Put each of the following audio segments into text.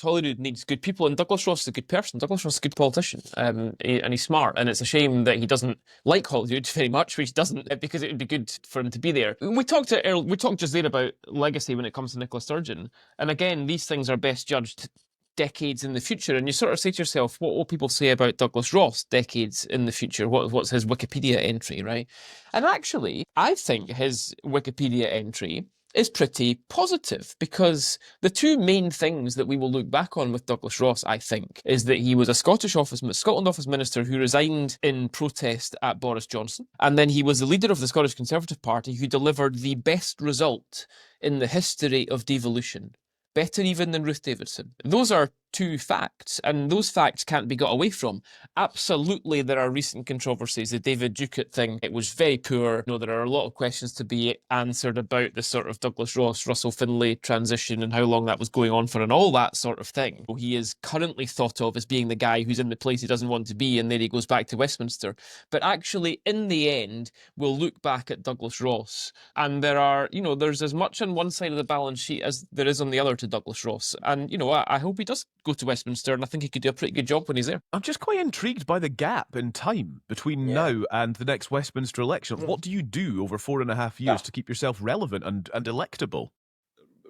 Holyrood needs good people, and Douglas Ross is a good person. Douglas Ross is a good politician, and he's smart. And it's a shame that he doesn't like Holyrood very much, which doesn't, because it would be good for him to be there. We talked just there about legacy when it comes to Nicola Sturgeon, and again, these things are best judged decades in the future, and you sort of say to yourself, what will people say about Douglas Ross decades in the future? What's his Wikipedia entry, right? And actually, I think his Wikipedia entry is pretty positive, because the two main things that we will look back on with Douglas Ross, I think, is that he was a Scotland Office Minister who resigned in protest at Boris Johnson, and then he was the leader of the Scottish Conservative Party who delivered the best result in the history of devolution. Better even than Ruth Davidson. Those are two facts, and those facts can't be got away from. Absolutely, there are recent controversies. The David Ducat thing, it was very poor. You know, there are a lot of questions to be answered about the sort of Douglas Ross, Russell Finlay transition and how long that was going on for and all that sort of thing. He is currently thought of as being the guy who's in the place he doesn't want to be, and then he goes back to Westminster. But actually, in the end, we'll look back at Douglas Ross, and there's as much on one side of the balance sheet as there is on the other to Douglas Ross. And, I hope he does go to Westminster, and I think he could do a pretty good job when he's there. I'm just quite intrigued by the gap in time between now and the next Westminster election. What do you do over 4.5 years to keep yourself relevant and electable?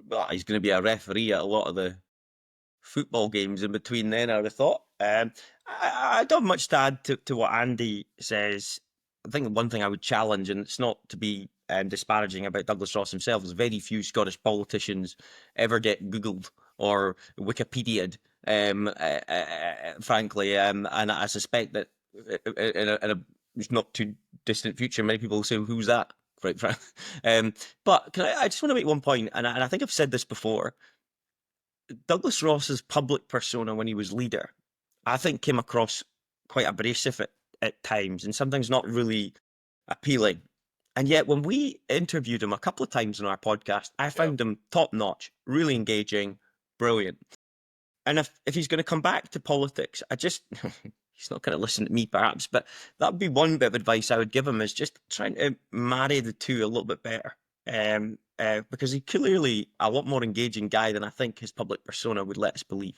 Well, he's going to be a referee at a lot of the football games in between then, I would have thought. I don't have much to add to what Andy says. I think the one thing I would challenge, and it's not to be disparaging about Douglas Ross himself, is very few Scottish politicians ever get Googled or Wikipedia'd, frankly. And I suspect that in a not too distant future, many people will say, who's that? Right, but I just want to make one point, and I think I've said this before. Douglas Ross's public persona when he was leader, I think, came across quite abrasive at times, and sometimes not really appealing. And yet, when we interviewed him a couple of times on our podcast, I found him top-notch, really engaging, brilliant. And if he's going to come back to politics, he's not going to listen to me perhaps, but that would be one bit of advice I would give him, is just trying to marry the two a little bit better. Because he's clearly a lot more engaging guy than I think his public persona would let us believe.